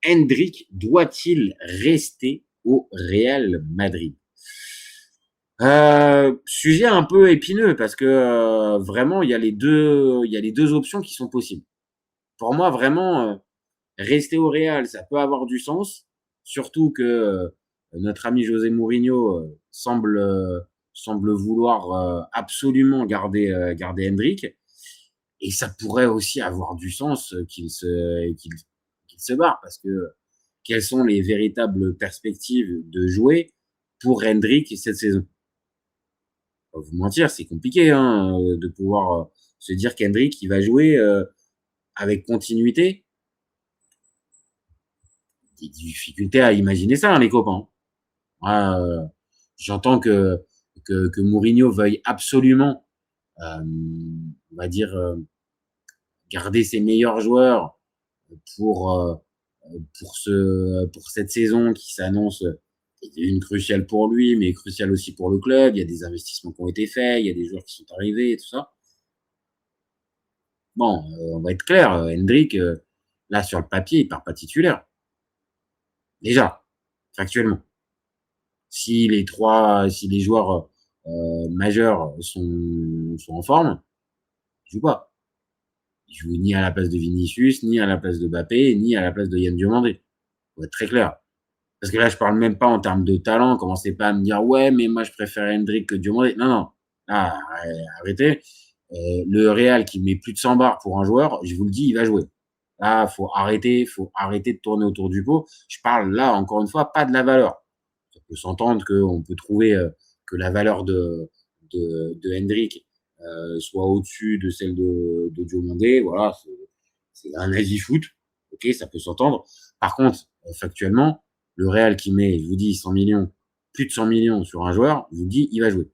Hendrick doit-il rester au Real Madrid? Sujet un peu épineux parce que vraiment il y a les deux options qui sont possibles. Pour moi, vraiment, rester au Real, ça peut avoir du sens, surtout que notre ami José Mourinho semble vouloir absolument garder Hendrick. Et ça pourrait aussi avoir du sens qu'il se barre parce que quelles sont les véritables perspectives de jouer pour Hendrick cette saison? Pas vous mentir, c'est compliqué hein, de pouvoir se dire qu'Hendrick il va jouer avec continuité. Des difficultés à imaginer ça, hein, les copains. Moi, j'entends que Mourinho veuille absolument, on va dire, garder ses meilleurs joueurs pour, heu, pour cette saison qui s'annonce, une cruciale pour lui, mais cruciale aussi pour le club. Il y a des investissements qui ont été faits, il y a des joueurs qui sont arrivés et tout ça. Bon, on va être clair, Hendrick, là, sur le papier, il part pas titulaire. Déjà, factuellement. Si les joueurs, majeurs sont en forme, ils jouent pas. Ils jouent ni à la place de Vinicius, ni à la place de Mbappé, ni à la place de Yann Diomandé. Faut être très clair. Parce que là, je parle même pas en termes de talent. Commencez pas à me dire: «Ouais, mais moi je préfère Hendrick que Diomandé». Non, non. Là, arrêtez. Le Real qui met plus de 100 bars pour un joueur, je vous le dis, il va jouer. Là, faut arrêter de tourner autour du pot. Je parle là, encore une fois, pas de la valeur. Ça peut s'entendre qu'on peut trouver, que la valeur de Hendrick, soit au-dessus de celle de Diomandé. Voilà, c'est un avis foot. OK, ça peut s'entendre. Par contre, factuellement, le Real qui met, je vous dis 100 millions, plus de 100 millions sur un joueur, je vous dis, il va jouer.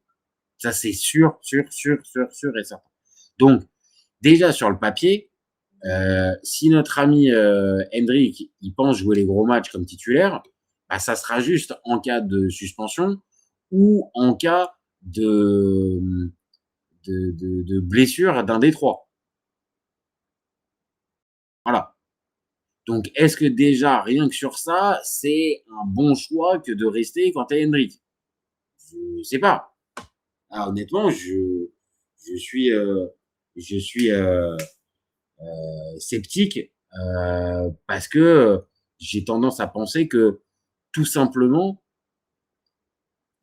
Ça, c'est sûr, sûr, sûr, sûr, sûr et certain. Donc, déjà sur le papier, si notre ami Hendrick, il pense jouer les gros matchs comme titulaire, bah, ça sera juste en cas de suspension ou en cas de, de blessure d'un des trois. Voilà. Donc, est-ce que déjà, rien que sur ça, c'est un bon choix que de rester quand tu es Hendrick? Je sais pas. Ah, honnêtement, je suis, je suis sceptique parce que j'ai tendance à penser que tout simplement,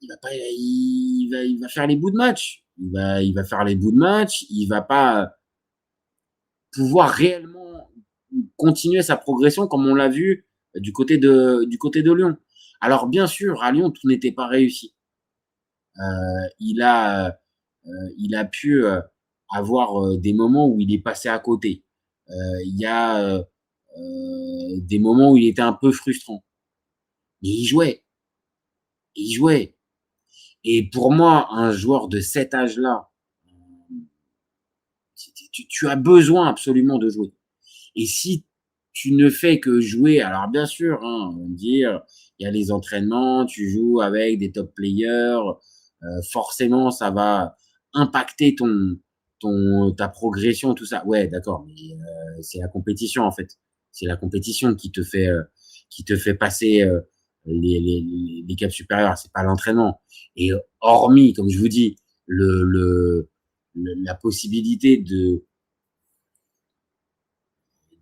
il va pas, il va faire les bouts de match. Il va faire les bouts de match. Il va pas pouvoir réellement continuer sa progression comme on l'a vu du côté de Lyon. Alors bien sûr, à Lyon, tout n'était pas réussi. Il a, il a pu, avoir, des moments où il est passé à côté. Il y a, des moments où il était un peu frustrant. Mais il jouait et pour moi, un joueur de cet âge-là, tu as besoin absolument de jouer et si tu ne fais que jouer alors bien sûr, hein, on va me dire, il y a les entraînements, tu joues avec des top players, forcément ça va impacter ta progression, tout ça. Ouais, d'accord, mais c'est la compétition, en fait. C'est la compétition qui te fait passer, les caps supérieurs, c'est pas l'entraînement et hormis, comme je vous dis, la possibilité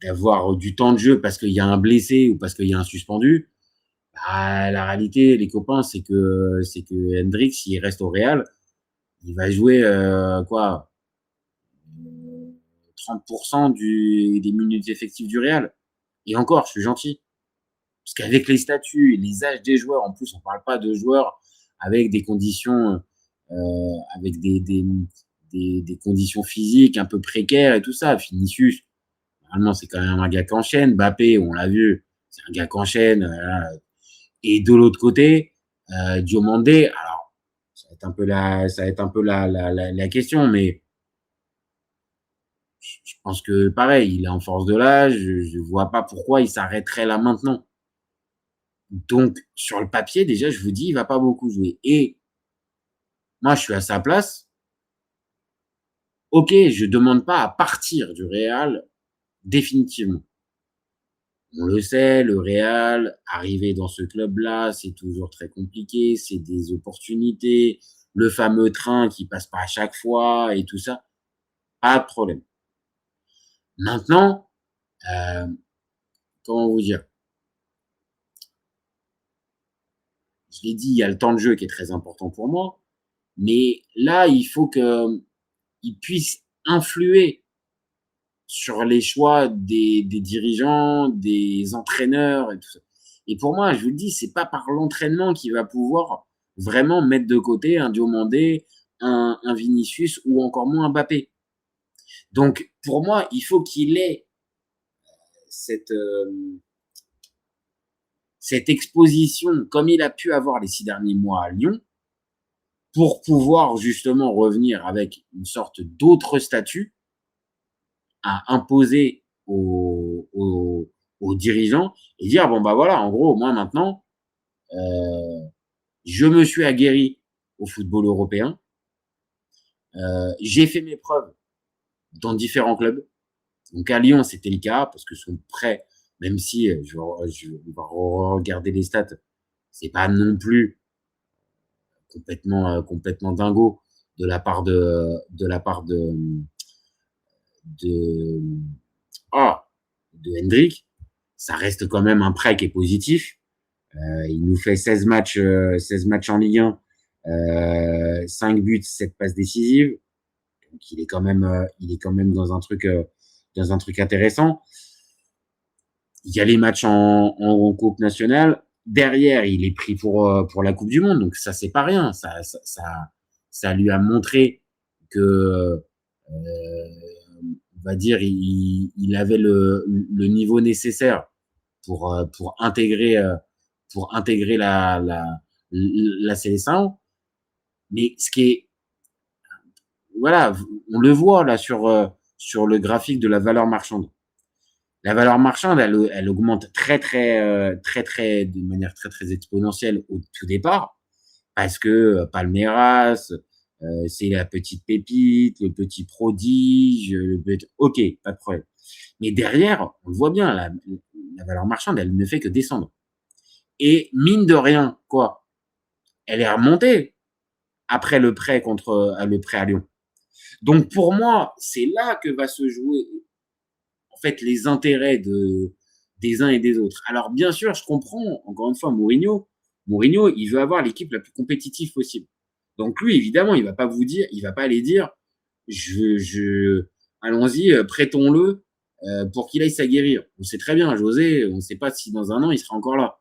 d'avoir du temps de jeu parce qu'il y a un blessé ou parce qu'il y a un suspendu, bah, la réalité, les copains, c'est que Hendrick, s'il reste au Real, il va jouer, quoi? 30 des minutes effectives du Real. Et encore, je suis gentil. Parce qu'avec les statuts et les âges des joueurs, en plus, on ne parle pas de joueurs avec des conditions, avec des conditions physiques un peu précaires et tout ça. Vinicius, normalement, c'est quand même un gars qui enchaîne. Mbappé, on l'a vu, c'est un gars qui enchaîne. Et de l'autre côté, Diomandé, alors, ça va être un peu la question, mais je pense que pareil, il est en force de l'âge, je vois pas pourquoi il s'arrêterait là maintenant. Donc, sur le papier, déjà, je vous dis, il va pas beaucoup jouer. Et moi, je suis à sa place. OK, je demande pas à partir du Real définitivement. On le sait, le Real, arriver dans ce club-là, c'est toujours très compliqué, c'est des opportunités, le fameux train qui passe pas à chaque fois et tout ça, pas de problème. Maintenant, heu, comment vous dire? Je l'ai dit, il y a le temps de jeu qui est très important pour moi, mais là, il faut qu'il puisse influer sur les choix des dirigeants, des entraîneurs et tout ça. Et pour moi, je vous le dis, c'est pas par l'entraînement qu'il va pouvoir vraiment mettre de côté un Diomandé, un Vinicius ou encore moins un Mbappé. Donc pour moi, il faut qu'il ait cette, cette exposition comme il a pu avoir les 6 derniers mois à Lyon, pour pouvoir justement revenir avec une sorte d'autre statut à imposer aux dirigeants et dire: «Bon, bah, voilà, en gros, moi maintenant, heu, je me suis aguerri au football européen, j'ai fait mes preuves dans différents clubs». Donc à Lyon, c'était le cas parce que son prêt, même si, on va regarder les stats, c'est pas non plus complètement dingo de la part de ah, de Hendrick. Ça reste quand même un prêt qui est positif. Il nous fait 16 matchs en Ligue 1, 5 buts, 7 passes décisives. Donc il est quand même dans un truc intéressant. Il y a les matchs en Coupe nationale. Derrière, il est pris pour la Coupe du Monde. Donc ça, c'est pas rien. Ça lui a montré que, on va dire, il avait le niveau nécessaire pour pour intégrer la sélection. Mais ce qui est, voilà, on le voit là sur le graphique de la valeur marchande. La valeur marchande, elle augmente de manière très exponentielle au tout départ, parce que Palmeiras, c'est la petite pépite, le petit prodige, OK, pas de problème. Mais derrière, on le voit bien, la valeur marchande, elle ne fait que descendre. Et mine de rien, quoi, elle est remontée après le prêt à Lyon. Donc pour moi, c'est là que va se jouer en fait les intérêts des uns et des autres. Alors bien sûr, je comprends, encore une fois, Mourinho, il veut avoir l'équipe la plus compétitive possible. Donc lui, évidemment, il va pas aller dire, je allons-y, prêtons-le pour qu'il aille s'aguerrir. On sait très bien, José, on ne sait pas si dans un an il sera encore là.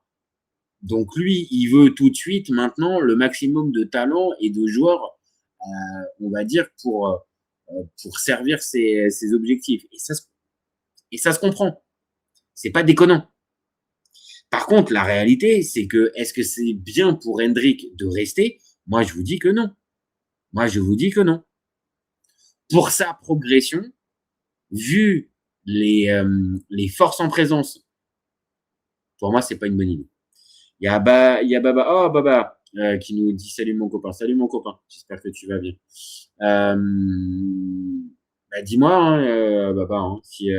Donc lui, il veut tout de suite maintenant le maximum de talent et de joueurs, on va dire, pour servir ses objectifs. Et ça se comprend. C'est pas déconnant. Par contre, la réalité, c'est que est-ce que c'est bien pour Hendrick de rester? Moi, je vous dis que non. Moi, je vous dis que non. Pour sa progression, vu les forces en présence, pour moi, c'est pas une bonne idée. Il y a Baba, oh Baba, qui nous dit salut mon copain, j'espère que tu vas bien. Euh, Bah, dis-moi, hein, Baba, hein, si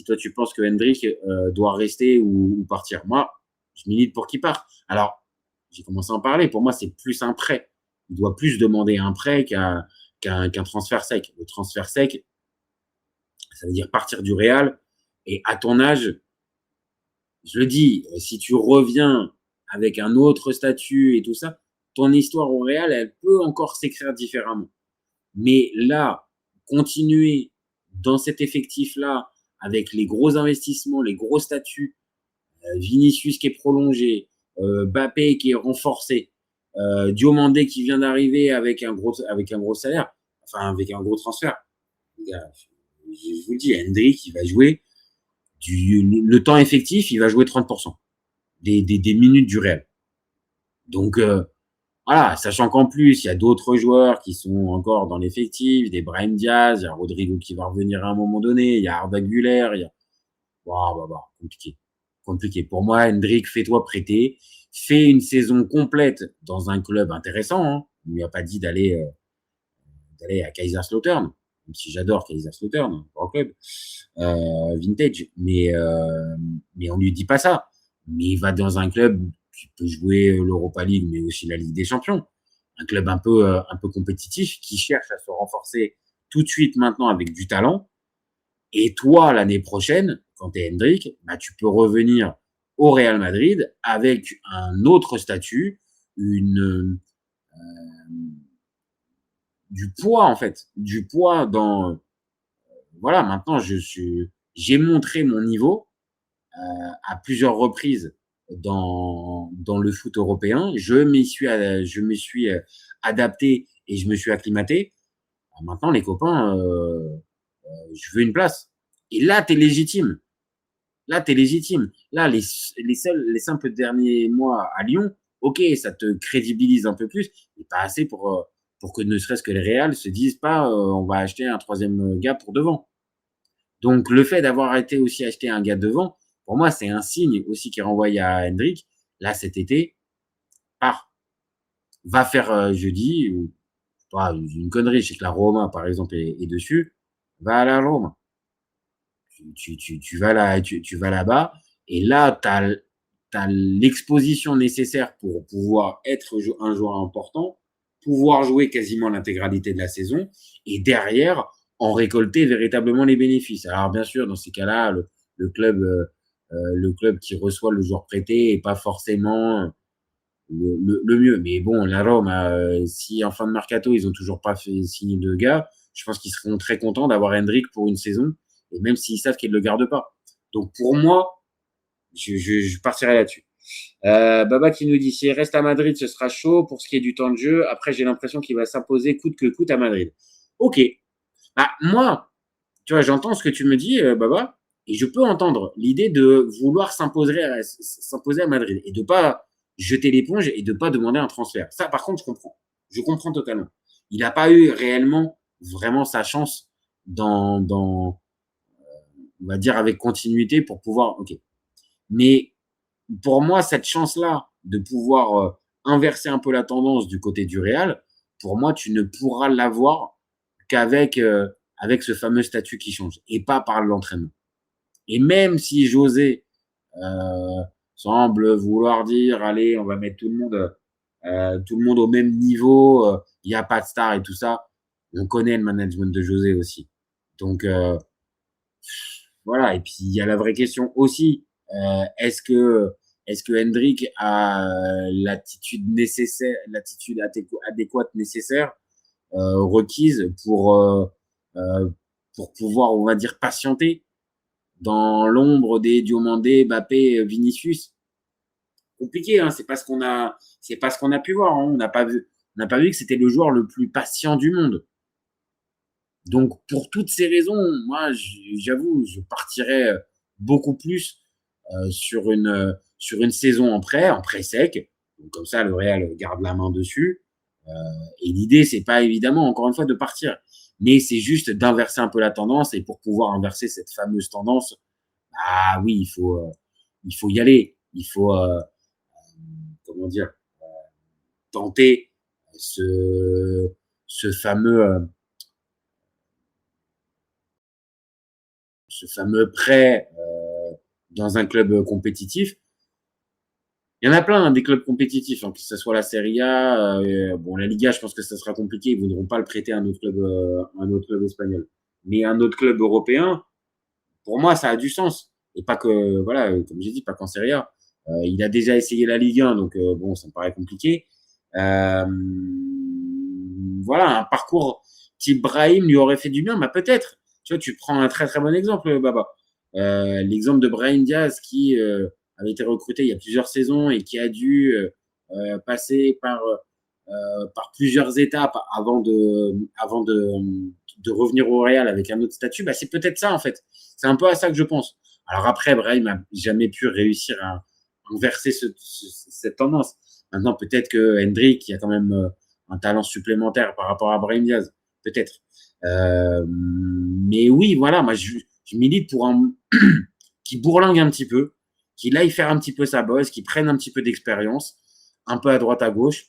toi tu penses que Hendrick doit rester ou partir. Moi, je milite pour qu'il parte. Alors, j'ai commencé à en parler. Pour moi, c'est plus un prêt. Il doit plus demander un prêt qu'un transfert sec. Le transfert sec, ça veut dire partir du Real. Et à ton âge, je le dis, si tu reviens avec un autre statut et tout ça, ton histoire au Real, elle peut encore s'écrire différemment. Mais là, continuer dans cet effectif-là, avec les gros investissements, les gros statuts, Vinicius qui est prolongé, Mbappé qui est renforcé, Diomandé qui vient d'arriver avec un gros salaire, enfin avec un gros transfert. Les gars, je vous le dis, Hendrick, il va jouer le temps effectif, il va jouer 30% des minutes du réel. Donc, voilà, sachant qu'en plus, il y a d'autres joueurs qui sont encore dans l'effectif, des Brahim Diaz, il y a Rodrigo qui va revenir à un moment donné, il y a Arda Güler, il y a, compliqué. Compliqué. Pour moi, Hendrick, fais-toi prêter, fais une saison complète dans un club intéressant, hein. On lui a pas dit d'aller à Kaiserslautern. même si j'adore Kaiserslautern, grand club, vintage, mais on lui dit pas ça. Mais il va dans un club qui peut jouer l'Europa League, mais aussi la Ligue des Champions. Un club un peu compétitif qui cherche à se renforcer tout de suite maintenant avec du talent. Et toi, l'année prochaine, quand tu es Hendrick, bah, tu peux revenir au Real Madrid avec un autre statut, du poids en fait, du poids dans voilà, maintenant j'ai montré mon niveau à plusieurs reprises dans le foot européen. Je me suis adapté et je me suis acclimaté. Maintenant, les copains, je veux une place. Et là, tu es légitime. Là, tu es légitime. Là, les simples derniers mois à Lyon, ok, ça te crédibilise un peu plus, mais pas assez pour que ne serait-ce que les Real se disent pas on va acheter un troisième gars pour devant. Donc, le fait d'avoir été aussi acheté un gars devant, pour moi, c'est un signe aussi qui renvoie à Hendrick. Là, cet été, pars. Va faire jeudi, ou pas, une connerie, je sais que la Roma, par exemple, est dessus. Va à la Roma. Tu vas là, tu vas là-bas, et là, tu as l'exposition nécessaire pour pouvoir être un joueur important, pouvoir jouer quasiment l'intégralité de la saison, et derrière, en récolter véritablement les bénéfices. Alors, bien sûr, dans ces cas-là, le club qui reçoit le joueur prêté n'est pas forcément le mieux. Mais bon, la Rome, si en fin de mercato, ils ont toujours pas fait signer de gars, je pense qu'ils seront très contents d'avoir Hendrick pour une saison, et même s'ils savent qu'ils ne le gardent pas. Donc pour moi, je partirai là-dessus. Baba qui nous dit, s'il reste à Madrid, ce sera chaud pour ce qui est du temps de jeu. Après, j'ai l'impression qu'il va s'imposer coûte que coûte à Madrid. Ok. Bah, moi, tu vois, j'entends ce que tu me dis, Baba, et je peux entendre l'idée de vouloir s'imposer à Madrid et de pas jeter l'éponge et de pas demander un transfert. Ça, par contre, je comprends. Je comprends totalement. Il n'a pas eu réellement vraiment sa chance on va dire, avec continuité pour pouvoir. Ok. Mais pour moi, cette chance-là de pouvoir inverser un peu la tendance du côté du Real, pour moi, tu ne pourras l'avoir avec ce fameux statut qui change et pas par l'entraînement. Et même si José semble vouloir dire, allez, on va mettre tout le monde au même niveau, il n'y a pas de star et tout ça, on connaît le management de José aussi. Donc voilà, et puis il y a la vraie question aussi, est-ce que Hendrick a l'attitude adéquate nécessaire requise euh, pour pouvoir, on va dire, patienter dans l'ombre des Diomandé, Mbappé, Vinicius. Compliqué, hein, c'est pas ce qu'on a pu voir. Hein. On n'a pas vu que c'était le joueur le plus patient du monde. Donc, pour toutes ces raisons, moi, j'avoue, je partirais beaucoup plus sur une saison en prêt sec. Donc, comme ça, le Real garde la main dessus. Euh, et l'idée, c'est pas évidemment, encore une fois, de partir, mais c'est juste d'inverser un peu la tendance. Et pour pouvoir inverser cette fameuse tendance, ah oui, il faut y aller. Il faut, comment dire, tenter ce, ce fameux, euh, ce fameux prêt dans un club compétitif. Il y en a plein, hein, des clubs compétitifs, hein, que ce soit la Serie A, bon, la Liga, je pense que ça sera compliqué, ils ne voudront pas le prêter à un autre club espagnol. Mais un autre club européen, pour moi, ça a du sens. Et pas que, voilà, comme j'ai dit, pas qu'en Serie A. Il a déjà essayé la Ligue 1, donc bon, ça me paraît compliqué. Euh, voilà, un parcours type Brahim lui aurait fait du bien, bah peut-être. Tu vois, tu prends un très très bon exemple, Baba. L'exemple de Brahim Diaz qui avait été recruté il y a plusieurs saisons et qui a dû passer par plusieurs étapes avant de revenir au Real avec un autre statut, bah, c'est peut-être ça en fait. C'est un peu à ça que je pense. Alors après, Brahim n'a jamais pu réussir à inverser cette tendance. Maintenant, peut-être que Hendrick, qui a quand même un talent supplémentaire par rapport à Brahim Diaz, peut-être. Mais oui, voilà, moi je milite pour un qui bourlingue un petit peu, qui aille faire un petit peu sa bosse, qui prenne un petit peu d'expérience, un peu à droite à gauche.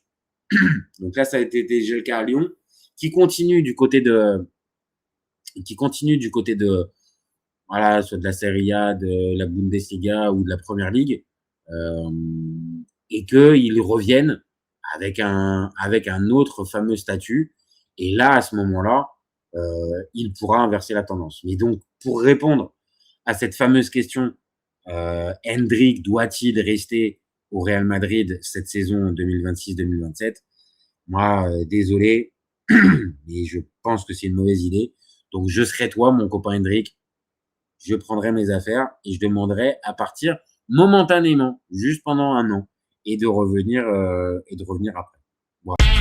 Donc là, ça a été déjà le cas à Lyon, qui continue du côté et qu'il continue du côté de, voilà, soit de la Serie A, de la Bundesliga ou de la Première Ligue, et qu'il revienne avec un autre fameux statut. Et là, à ce moment-là, il pourra inverser la tendance. Mais donc, pour répondre à cette fameuse question, Endrick doit-il rester au Real Madrid cette saison 2026-2027? Moi, désolé, mais je pense que c'est une mauvaise idée. Donc, je serai toi, mon copain Endrick, je prendrai mes affaires et je demanderai à partir momentanément, juste pendant un an, et de revenir après. Voilà.